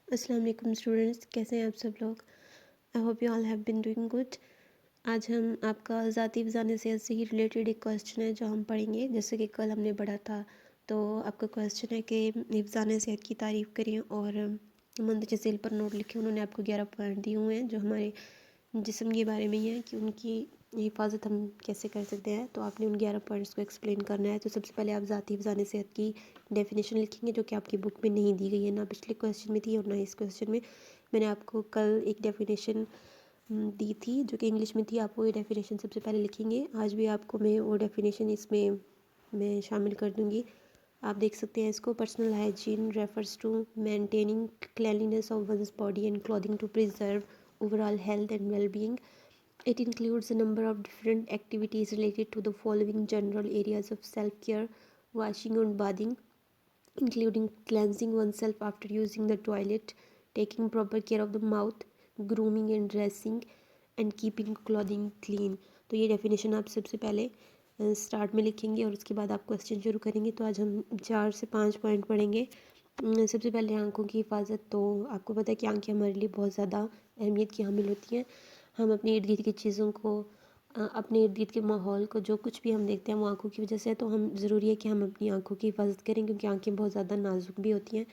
السلام علیکم اسٹوڈنٹس، کیسے ہیں آپ سب لوگ؟ I hope you all have been doing good. آج ہم آپ کا ذاتی حفظان صحت سے ہی ریلیٹڈ ایک کویسچن ہے جو ہم پڑھیں گے، جیسے کہ کل ہم نے پڑھا تھا۔ تو آپ کا کویسچن ہے کہ حفظان صحت کی تعریف کریں اور مندرجہ ذیل پر نوٹ لکھیں۔ انہوں نے آپ کو 11 پوائنٹ دیے ہوئے ہیں جو ہمارے جسم کے بارے میں ہی ہیں کہ ان کی حفاظت ہم کیسے کر سکتے ہیں۔ تو آپ نے ان 11 پوائنٹس کو ایکسپلین کرنا ہے۔ تو سب سے پہلے آپ ذاتی حفظان صحت کی ڈیفینیشن لکھیں گے جو کہ آپ کی بک میں نہیں دی گئی ہے، نہ پچھلے کویسچن میں تھی اور نہ اس کویسچن میں۔ میں نے آپ کو کل ایک ڈیفینیشن دی تھی جو کہ انگلش میں تھی، آپ وہ ڈیفینیشن سب سے پہلے لکھیں گے۔ آج بھی آپ کو میں وہ ڈیفینیشن اس میں شامل کر دوں گی، آپ دیکھ سکتے ہیں اس کو۔ Personal hygiene refers to maintaining cleanliness of one's body and clothing to preserve overall health and well-being. It includes a number of different activities related to the following general areas of self-care: washing and bathing, including cleansing oneself after using the toilet, taking proper care of the mouth, grooming and dressing, and keeping clothing clean. تو یہ definition آپ سب سے پہلے start میں لکھیں گے اور اس کے بعد آپ کویسچن شروع کریں گے۔ تو آج ہم 4 سے 5 پوائنٹ پڑھیں گے۔ سب سے پہلے آنکھوں کی حفاظت۔ تو آپ کو پتہ ہے کہ آنکھیں ہمارے لیے بہت زیادہ اہمیت کی حامل ہوتی ہیں۔ ہم اپنے ارد گرد کی چیزوں کو، اپنے ارد گرد کے ماحول کو، جو کچھ بھی ہم دیکھتے ہیں وہ آنکھوں کی وجہ سے ہے۔ تو ہم ضروری ہے کہ ہم اپنی آنکھوں کی حفاظت کریں کیونکہ آنکھیں بہت زیادہ نازک بھی ہوتی ہیں۔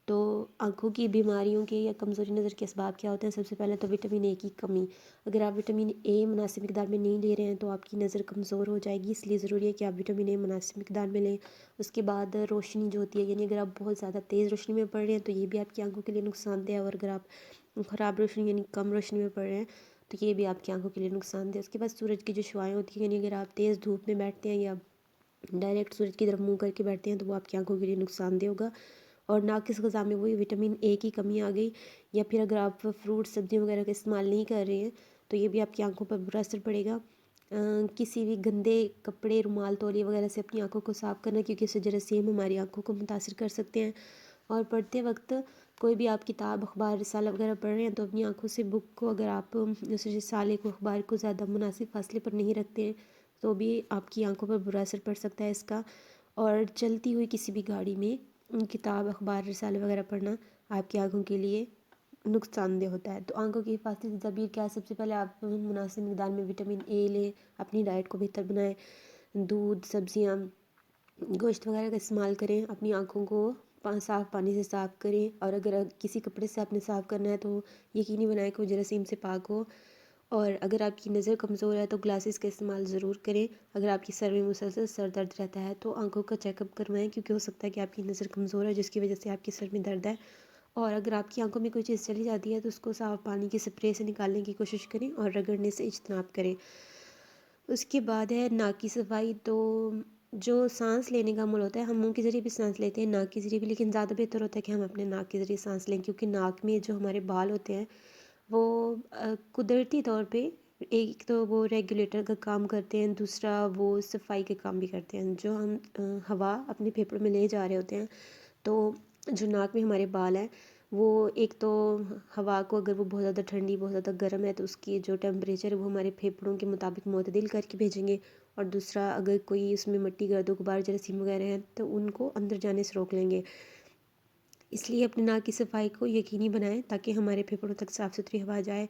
تو آنکھوں کی بیماریوں کے یا کمزوری نظر کے اسباب کیا ہوتے ہیں؟ سب سے پہلے تو وٹامن اے کی کمی۔ اگر آپ وٹامن اے مناسب مقدار میں نہیں لے رہے ہیں تو آپ کی نظر کمزور ہو جائے گی، اس لیے ضروری ہے کہ آپ وٹامن اے مناسب مقدار میں لیں۔ اس کے بعد روشنی جو ہوتی ہے، یعنی اگر آپ بہت زیادہ تیز روشنی میں پڑھ رہے ہیں تو یہ بھی آپ کی آنکھوں کے لیے نقصان دہ ہے، اور اگر آپ خراب روشنی یعنی کم روشنی میں پڑھ رہے ہیں تو یہ بھی آپ کی آنکھوں کے لیے نقصان دہ ہے۔ اس کے بعد سورج کی جو شعاعیں ہوتی ہیں، یعنی اگر آپ تیز دھوپ میں بیٹھتے ہیں یا ڈائریکٹ سورج کی طرف منہ کر کے بیٹھتے ہیں تو وہ آپ کی آنکھوں کے لیے نقصان دہ ہوگا۔ اور ناقص غذا میں وہی وٹامن اے کی کمی آ گئی، یا پھر اگر آپ فروٹ سبزیاں وغیرہ کا استعمال نہیں کر رہے ہیں تو یہ بھی آپ کی آنکھوں پر برا اثر پڑے گا۔ کسی بھی گندے کپڑے، رومال، تولیے وغیرہ سے اپنی آنکھوں کو صاف کرنا، کیونکہ اس سے جراثیم ہماری آنکھوں کو متاثر کر سکتے ہیں۔ اور پڑھتے وقت کوئی بھی آپ کتاب، اخبار، رسالہ وغیرہ پڑھ رہے ہیں تو اپنی آنکھوں سے بک کو، اگر آپ اس رسالے کو، اخبار کو زیادہ مناسب فاصلے پر نہیں رکھتے ہیں تو بھی آپ کی آنکھوں پر برا اثر پڑ سکتا ہے اس کا۔ اور چلتی ہوئی کسی بھی گاڑی میں کتاب، اخبار، رسالے وغیرہ پڑھنا آپ کی آنکھوں کے لیے نقصان دہ ہوتا ہے۔ تو آنکھوں کی حفاظتی تدابیر کیا ہے؟ سب سے پہلے آپ مناسب مقدار میں وٹامن اے لیں، اپنی ڈائٹ کو بہتر بنائیں، دودھ، سبزیاں، گوشت وغیرہ کا استعمال کریں، اپنی آنکھوں کو صاف پانی سے صاف کریں، اور اگر کسی کپڑے سے آپ نے صاف کرنا ہے تو یقینی بنائیں کہ وہ جراثیم سے پاک ہو۔ اور اگر آپ کی نظر کمزور ہے تو گلاسز کا استعمال ضرور کریں۔ اگر آپ کی سر میں مسلسل سر درد رہتا ہے تو آنکھوں کا چیک اپ کروائیں، کیونکہ ہو سکتا ہے کہ آپ کی نظر کمزور ہے جس کی وجہ سے آپ کی سر میں درد ہے۔ اور اگر آپ کی آنکھوں میں کوئی چیز چلی جاتی ہے تو اس کو صاف پانی کی سپرے سے نکالنے کی کوشش کریں اور رگڑنے سے اجتناب کریں۔ اس کے بعد ہے ناک کی صفائی۔ تو جو سانس لینے کا عمل ہوتا ہے، ہم منہ کے ذریعے بھی سانس لیتے ہیں، ناک کے ذریعے بھی، لیکن زیادہ بہتر ہوتا ہے کہ ہم اپنے ناک کے ذریعے سانس لیں، کیونکہ ناک میں جو ہمارے بال ہوتے ہیں وہ قدرتی طور پہ ایک تو وہ ریگولیٹر کا کام کرتے ہیں، دوسرا وہ صفائی کے کام بھی کرتے ہیں۔ جو ہم ہوا اپنے پھیپھڑوں میں لے جا رہے ہوتے ہیں تو جو ناک میں ہمارے بال ہیں وہ ایک تو ہوا کو، اگر وہ بہت زیادہ ٹھنڈی، بہت زیادہ گرم ہے تو اس کی جو ٹیمپریچر ہے وہ ہمارے پھیپھڑوں کے مطابق معتدل کر کے بھیجیں گے، اور دوسرا اگر کوئی اس میں مٹی، گرد و غبار، جراثیم وغیرہ ہیں تو ان کو اندر جانے سے روک لیں گے۔ اس لیے اپنے ناک کی صفائی کو یقینی بنائیں تاکہ ہمارے پھیپھڑوں تک صاف ستھری ہوا جائے۔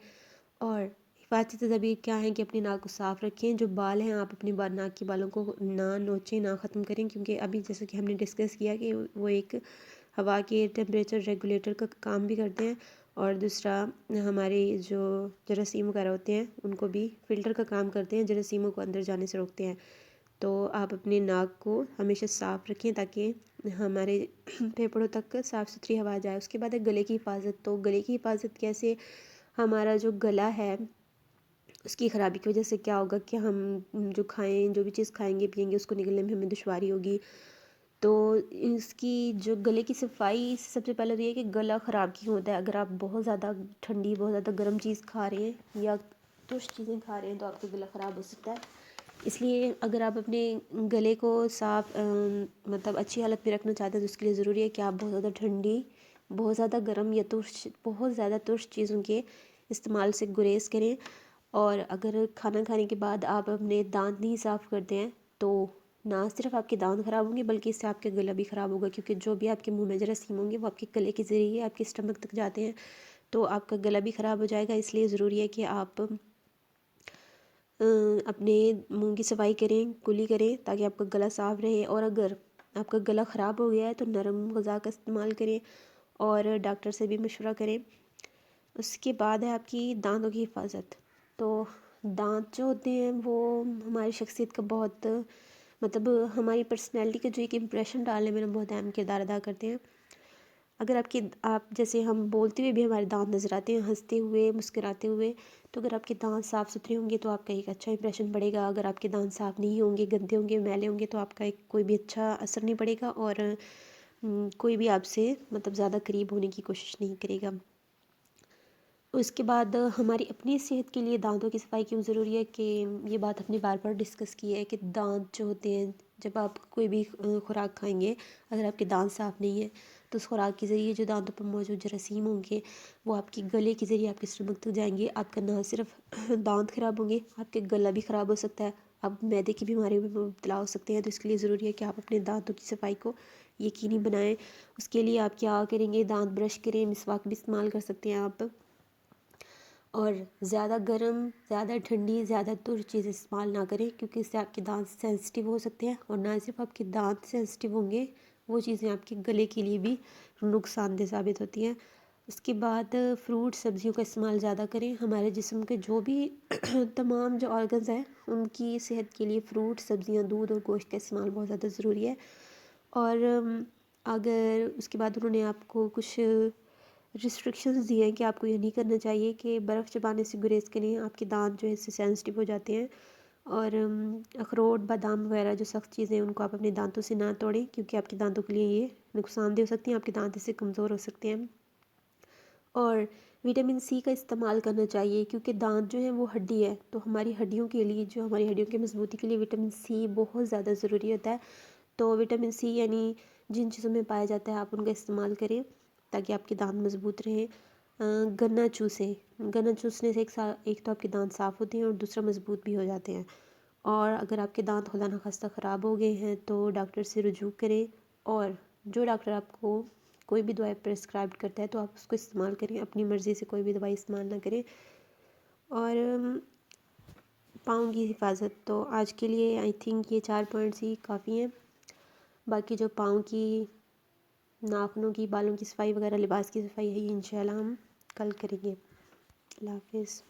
اور حفاظتی تدابیر کیا ہیں کہ اپنی ناک کو صاف رکھیں۔ جو بال ہیں آپ اپنے ناک کے بالوں کو نہ نوچیں، نہ ختم کریں، کیونکہ ابھی جیسے کہ ہم نے ڈسکس کیا کہ وہ ایک ہوا کے ٹیمپریچر ریگولیٹر کا کام بھی کرتے ہیں، اور دوسرا ہمارے جو جراثیم وغیرہ ہوتے ہیں ان کو بھی فلٹر کا کام کرتے ہیں، جراثیموں کو اندر جانے سے روکتے ہیں۔ تو آپ اپنے ناک کو ہمیشہ صاف رکھیں تاکہ ہمارے پھیپھڑوں تک صاف ستھری ہوا جائے۔ اس کے بعد ہے گلے کی حفاظت۔ تو گلے کی حفاظت کیسے؟ ہمارا جو گلا ہے اس کی خرابی کی وجہ سے کیا ہوگا کہ ہم جو بھی چیز کھائیں گے پئیں گے اس کو نگلنے میں ہمیں دشواری ہوگی۔ تو اس کی جو گلے کی صفائی، سب سے پہلے تو یہ ہے کہ گلا خراب کیوں ہوتا ہے؟ اگر آپ بہت زیادہ ٹھنڈی، بہت زیادہ گرم چیز کھا رہے ہیں یا ترش چیزیں کھا رہے ہیں تو آپ کا گلا خراب ہو سکتا ہے۔ اس لیے اگر آپ اپنے گلے کو صاف مطلب اچھی حالت میں رکھنا چاہتے ہیں تو اس کے لیے ضروری ہے کہ آپ بہت زیادہ ٹھنڈی، بہت زیادہ گرم یا بہت زیادہ ترش چیزوں کے استعمال سے گریز کریں۔ اور اگر کھانا کھانے کے بعد آپ اپنے دانت نہیں صاف کرتے ہیں تو نہ صرف آپ کے دانت خراب ہوں گے بلکہ اس سے آپ کا گلا بھی خراب ہوگا، کیونکہ جو بھی آپ کے منہ میں جراثیم ہوں گے وہ آپ کے گلے کے ذریعے آپ کے اسٹمک تک جاتے ہیں، تو آپ کا گلا بھی خراب ہو جائے گا۔ اس لیے ضروری ہے کہ آپ اپنے منہ کی صفائی کریں، کلی کریں تاکہ آپ کا گلا صاف رہے، اور اگر آپ کا گلا خراب ہو گیا ہے تو نرم غذا کا استعمال کریں اور ڈاکٹر سے بھی مشورہ کریں۔ اس کے بعد ہے آپ کی دانتوں کی حفاظت۔ تو دانت جو ہوتے ہیں وہ ہماری شخصیت کا بہت مطلب ہماری پرسنالٹی کا جو ایک امپریشن ڈالنے میں بہت اہم کردار ادا کرتے ہیں۔ اگر آپ جیسے ہم بولتے ہوئے بھی ہمارے دانت نظر آتے ہیں، ہنستے ہوئے، مسکراتے ہوئے، تو اگر آپ کے دانت صاف ستھرے ہوں گے تو آپ کا ایک اچھا امپریشن پڑے گا۔ اگر آپ کے دانت صاف نہیں ہوں گے، گندے ہوں گے، میلے ہوں گے، تو آپ کا ایک کوئی بھی اچھا اثر نہیں پڑے گا، اور کوئی بھی آپ سے مطلب زیادہ قریب ہونے کی کوشش نہیں کرے گا۔ اس کے بعد ہماری اپنی صحت کے لیے دانتوں کی صفائی کیوں ضروری ہے، کہ یہ بات ہم نے بار بار ڈسکس کی ہے کہ دانت جو ہوتے ہیں، جب آپ کوئی بھی خوراک کھائیں گے، اگر آپ کے دانت صاف نہیں ہے تو اس خوراک کے ذریعے جو دانتوں پر موجود جراثیم ہوں گے وہ آپ کے گلے کے ذریعے آپ کے اسٹمک تک جائیں گے۔ آپ کا نہ صرف دانت خراب ہوں گے، آپ کے گلا بھی خراب ہو سکتا ہے، آپ معدے کی بیماریوں میں مبتلا ہو سکتے ہیں۔ تو اس کے لیے ضروری ہے کہ آپ اپنے دانتوں کی صفائی کو یقینی بنائیں۔ اس کے لیے آپ کیا کریں گے، دانت برش کریں، مسواک بھی استعمال کر سکتے ہیں آپ، اور زیادہ گرم، زیادہ ٹھنڈی، زیادہ تر چیزیں استعمال نہ کریں، کیونکہ اس سے آپ کے دانت سینسٹیو ہو سکتے ہیں، اور نہ صرف آپ کے دانت سینسٹیو ہوں گے، وہ چیزیں آپ کے گلے کے لیے بھی نقصان دہ ثابت ہوتی ہیں۔ اس کے بعد فروٹ سبزیوں کا استعمال زیادہ کریں۔ ہمارے جسم کے جو بھی تمام جو آرگنز ہیں ان کی صحت کے لیے فروٹ، سبزیاں، دودھ اور گوشت کا استعمال بہت زیادہ ضروری ہے۔ اور اگر اس کے بعد انہوں نے آپ کو کچھ ریسٹرکشنز دی ہیں کہ آپ کو یہ نہیں کرنا چاہیے کہ برف چبانے سے گریز کریں، آپ کے دانت جو ہے اس سے سینسٹیو ہو جاتے ہیں، اور اخروٹ، بادام وغیرہ جو سخت چیزیں ہیں ان کو آپ اپنے دانتوں سے نہ توڑیں، کیونکہ آپ کے دانتوں کے لیے یہ نقصان دہ ہو سکتی ہیں، آپ کے دانت اس سے کمزور ہو سکتے ہیں۔ اور وٹامن سی کا استعمال کرنا چاہیے، کیونکہ دانت جو ہیں وہ ہڈی ہے، تو ہماری ہڈیوں کے لیے، جو ہماری ہڈیوں کی مضبوطی کے لیے وٹامن سی بہت زیادہ ضروری ہوتا ہے۔ تو وٹامن سی یعنی جن چیزوں میں پایا جاتا ہے آپ ان کا استعمال کریں تاکہ آپ کے دانت مضبوط رہیں۔ گنا چوسیں، گنا چوسنے سے ایک تو آپ کے دانت صاف ہوتے ہیں اور دوسرا مضبوط بھی ہو جاتے ہیں۔ اور اگر آپ کے دانت خدا نخواستہ خراب ہو گئے ہیں تو ڈاکٹر سے رجوع کریں، اور جو ڈاکٹر آپ کو کوئی بھی دوائی پرسکرائب کرتا ہے تو آپ اس کو استعمال کریں، اپنی مرضی سے کوئی بھی دوائی استعمال نہ کریں۔ اور پاؤں کی حفاظت، تو آج کے لیے آئی تھنک یہ 4 پوائنٹس ہی کافی ہیں۔ باقی جو پاؤں کی، ناخنوں کی، بالوں کی صفائی وغیرہ، لباس کی صفائی ہے، یہ انشاءاللہ ہم کل کریں گے۔ اللہ حافظ۔